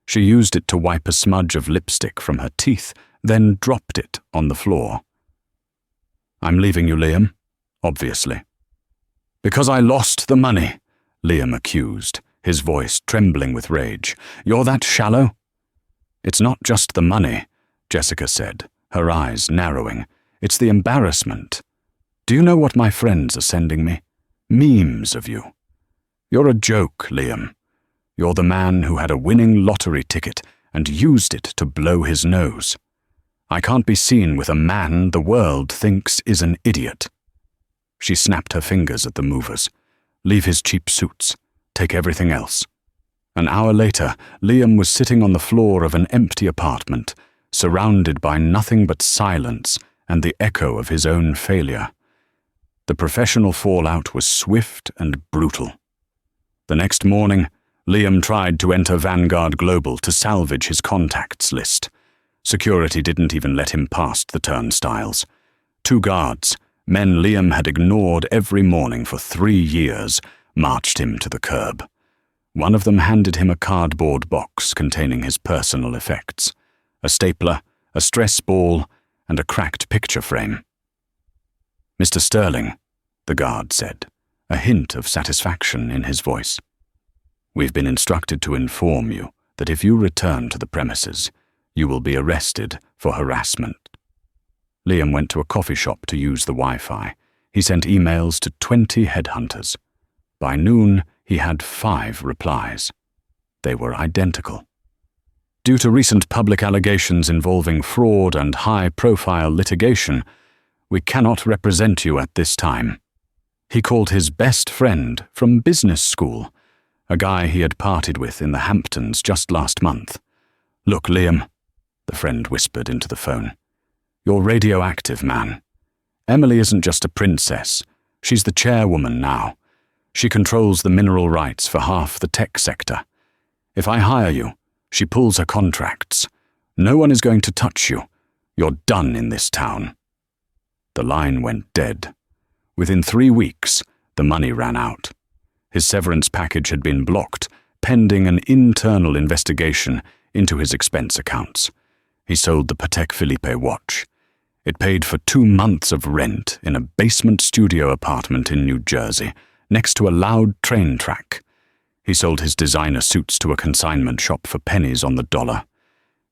She used it to wipe a smudge of lipstick from her teeth, then dropped it on the floor. "I'm leaving you, Liam, obviously." "Because I lost the money," Liam accused, his voice trembling with rage. "You're that shallow?" "It's not just the money," Jessica said, her eyes narrowing. "It's the embarrassment. Do you know what my friends are sending me? Memes of you. You're a joke, Liam. You're the man who had a winning lottery ticket and used it to blow his nose. I can't be seen with a man the world thinks is an idiot." She snapped her fingers at the movers. "Leave his cheap suits. Take everything else." An hour later, Liam was sitting on the floor of an empty apartment, surrounded by nothing but silence and the echo of his own failure. The professional fallout was swift and brutal. The next morning, Liam tried to enter Vanguard Global to salvage his contacts list. Security didn't even let him past the turnstiles. 2 guards, men Liam had ignored every morning for 3 years, marched him to the curb. One of them handed him a cardboard box containing his personal effects, a stapler, a stress ball, and a cracked picture frame. "Mr. Sterling," the guard said, a hint of satisfaction in his voice. "We've been instructed to inform you that if you return to the premises, you will be arrested for harassment." Liam went to a coffee shop to use the Wi-Fi. He sent emails to 20 headhunters. By noon, he had 5 replies. They were identical. "Due to recent public allegations involving fraud and high-profile litigation, we cannot represent you at this time." He called his best friend from business school, a guy he had partied with in the Hamptons just last month. "Look, Liam," the friend whispered into the phone. "You're radioactive, man. Emily isn't just a princess. She's the chairwoman now. She controls the mineral rights for half the tech sector. If I hire you, she pulls her contracts. No one is going to touch you. You're done in this town." The line went dead. Within 3 weeks, the money ran out. His severance package had been blocked, pending an internal investigation into his expense accounts. He sold the Patek Philippe watch. It paid for 2 months of rent in a basement studio apartment in New Jersey, next to a loud train track. He sold his designer suits to a consignment shop for pennies on the dollar.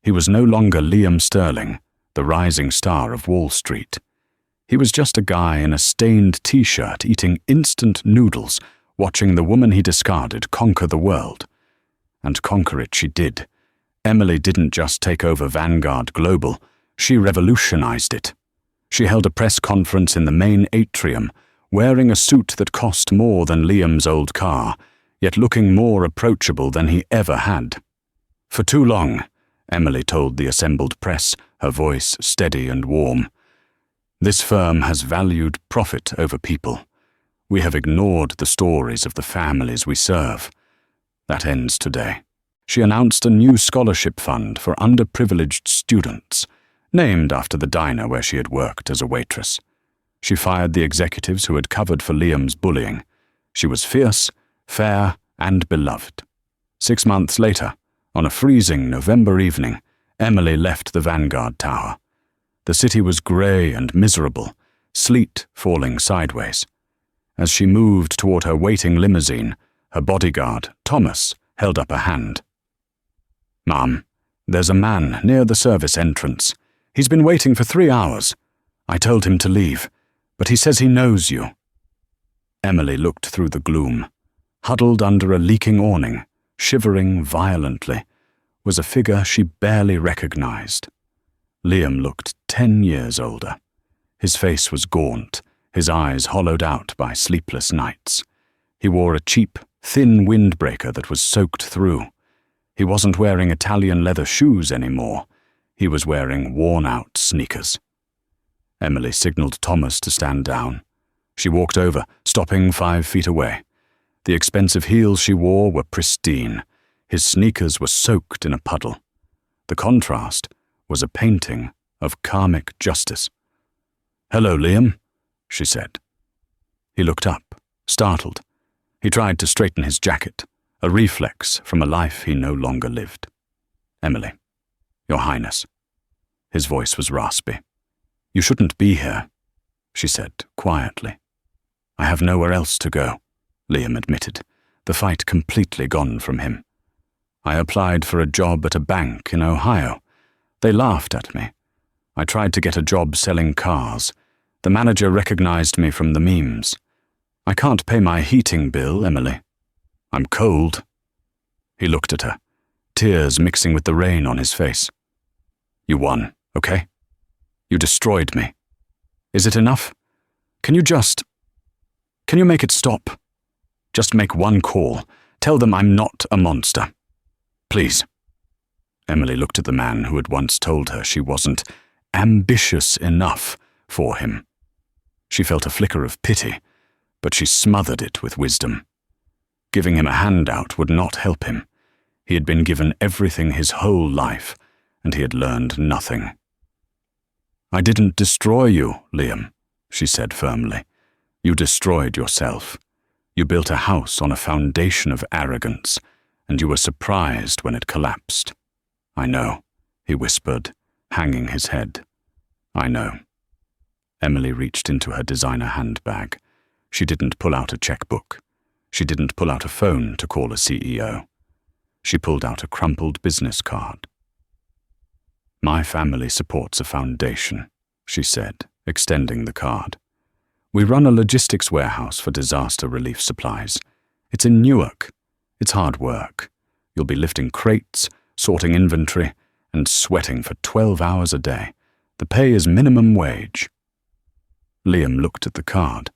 He was no longer Liam Sterling, the rising star of Wall Street. He was just a guy in a stained t-shirt eating instant noodles, watching the woman he discarded conquer the world. And conquer it she did. Emily didn't just take over Vanguard Global, she revolutionized it. She held a press conference in the main atrium, wearing a suit that cost more than Liam's old car, yet looking more approachable than he ever had. "For too long," Emily told the assembled press, her voice steady and warm, "this firm has valued profit over people. We have ignored the stories of the families we serve. That ends today." She announced a new scholarship fund for underprivileged students, named after the diner where she had worked as a waitress. She fired the executives who had covered for Liam's bullying. She was fierce, fair, and beloved. 6 months later, On a freezing November evening, Emily left the Vanguard Tower. The city was grey and miserable, sleet falling sideways. As she moved toward her waiting limousine, her bodyguard, Thomas, held up a hand. "Ma'am, there's a man near the service entrance. He's been waiting for 3 hours. I told him to leave, but he says he knows you." Emily looked through the gloom. Huddled under a leaking awning, shivering violently, was a figure she barely recognized. Liam looked 10 years older. His face was gaunt, his eyes hollowed out by sleepless nights. He wore a cheap, thin windbreaker that was soaked through. He wasn't wearing Italian leather shoes anymore. He was wearing worn-out sneakers. Emily signaled Thomas to stand down. She walked over, stopping 5 feet away. The expensive heels she wore were pristine. His sneakers were soaked in a puddle. The contrast was a painting of karmic justice. "Hello, Liam," she said. He looked up, startled. He tried to straighten his jacket, a reflex from a life he no longer lived. "Emily, Your Highness." His voice was raspy. "You shouldn't be here," she said quietly. "I have nowhere else to go," Liam admitted, the fight completely gone from him. "I applied for a job at a bank in Ohio. They laughed at me. I tried to get a job selling cars. The manager recognized me from the memes. I can't pay my heating bill, Emily. I'm cold." He looked at her, tears mixing with the rain on his face. "You won, okay? You destroyed me. Is it enough? Can you make it stop? Just make one call. Tell them I'm not a monster. Please." Emily looked at the man who had once told her she wasn't ambitious enough for him. She felt a flicker of pity, but she smothered it with wisdom. Giving him a handout would not help him. He had been given everything his whole life, and he had learned nothing. "I didn't destroy you, Liam," she said firmly. "You destroyed yourself. You built a house on a foundation of arrogance, and you were surprised when it collapsed." "I know," he whispered, hanging his head. "I know." Emily reached into her designer handbag. She didn't pull out a checkbook. She didn't pull out a phone to call a CEO. She pulled out a crumpled business card. "My family supports a foundation," she said, extending the card. "We run a logistics warehouse for disaster relief supplies. It's in Newark. It's hard work. You'll be lifting crates, sorting inventory, and sweating for 12 hours a day. The pay is minimum wage." Liam looked at the card.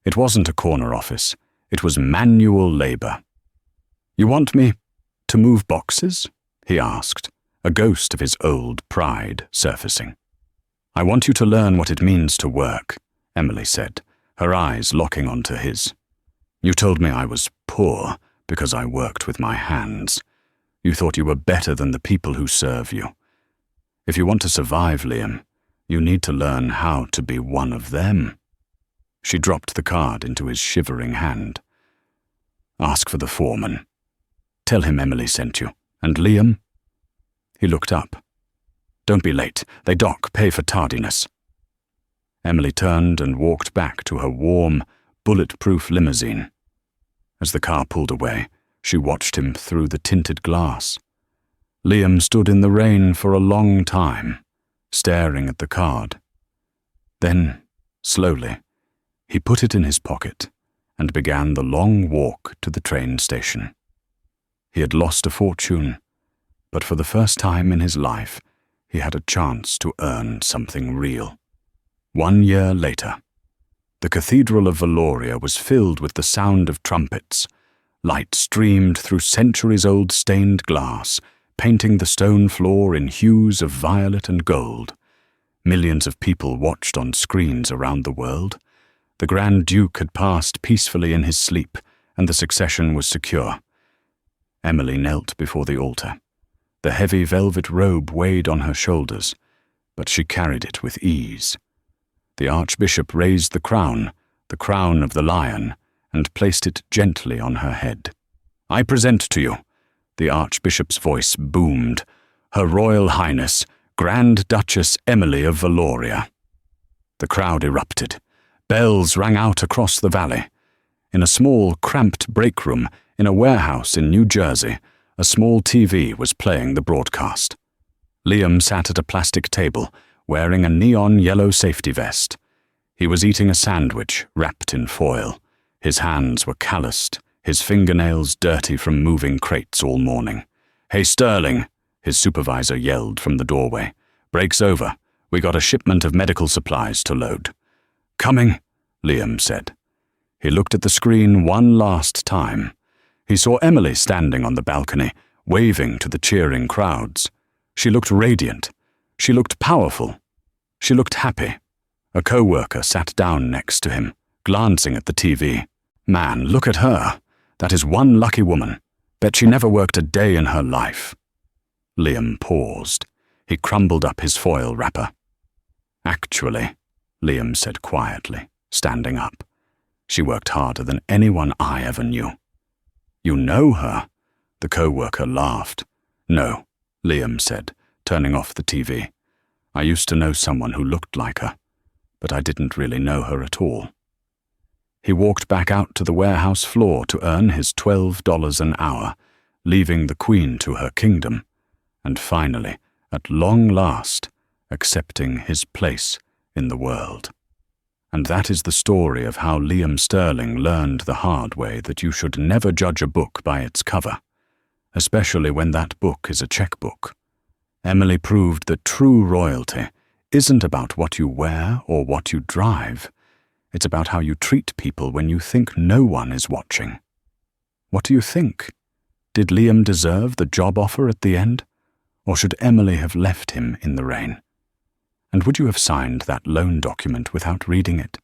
It wasn't a corner office. It was manual labor. "You want me to move boxes?" he asked, a ghost of his old pride surfacing. "I want you to learn what it means to work," Emily said, her eyes locking onto his. "You told me I was poor because I worked with my hands. You thought you were better than the people who serve you. If you want to survive, Liam, you need to learn how to be one of them." She dropped the card into his shivering hand. "Ask for the foreman. Tell him Emily sent you. And Liam?" He looked up. "Don't be late. They dock pay for tardiness." Emily turned and walked back to her warm, bulletproof limousine. As the car pulled away, she watched him through the tinted glass. Liam stood in the rain for a long time, staring at the card. Then, slowly, he put it in his pocket and began the long walk to the train station. He had lost a fortune, but for the first time in his life, he had a chance to earn something real. 1 year later, the Cathedral of Valoria was filled with the sound of trumpets. Light streamed through centuries-old stained glass, painting the stone floor in hues of violet and gold. Millions of people watched on screens around the world. The Grand Duke had passed peacefully in his sleep, and the succession was secure. Emily knelt before the altar. The heavy velvet robe weighed on her shoulders, but she carried it with ease. The Archbishop raised the crown of the lion, and placed it gently on her head. "I present to you The Archbishop's voice boomed. Her Royal Highness, Grand Duchess Emily of Valoria. The crowd erupted. Bells rang out across the valley. In a small, cramped break room in a warehouse in New Jersey, a small TV was playing the broadcast. Liam sat at a plastic table, wearing a neon yellow safety vest. He was eating a sandwich wrapped in foil. His hands were calloused, his fingernails dirty from moving crates all morning. "Hey, Sterling," his supervisor yelled from the doorway. "Break's over. We got a shipment of medical supplies to load." "Coming," Liam said. He looked at the screen one last time. He saw Emily standing on the balcony, waving to the cheering crowds. She looked radiant. She looked powerful. She looked happy. A co-worker sat down next to him, glancing at the TV. "Man, look at her. That is one lucky woman. Bet she never worked a day in her life." Liam paused. He crumbled up his foil wrapper. "Actually," Liam said quietly, standing up, "she worked harder than anyone I ever knew." "You know her?" The co-worker laughed. "No," Liam said, turning off the TV. "I used to know someone who looked like her, but I didn't really know her at all." He walked back out to the warehouse floor to earn his $12 an hour, leaving the Queen to her kingdom, and finally, at long last, accepting his place in the world. And that is the story of how Liam Sterling learned the hard way that you should never judge a book by its cover, especially when that book is a checkbook. Emily proved that true royalty isn't about what you wear or what you drive. It's about how you treat people when you think no one is watching. What do you think? Did Liam deserve the job offer at the end? Or should Emily have left him in the rain? And would you have signed that loan document without reading it?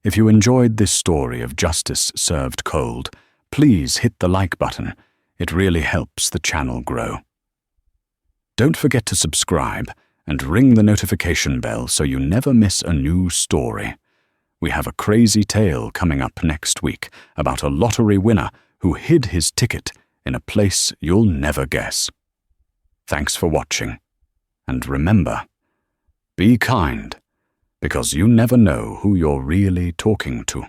If you enjoyed this story of justice served cold, please hit the like button. It really helps the channel grow. Don't forget to subscribe and ring the notification bell so you never miss a new story. We have a crazy tale coming up next week about a lottery winner who hid his ticket in a place you'll never guess. Thanks for watching. And remember, be kind, because you never know who you're really talking to.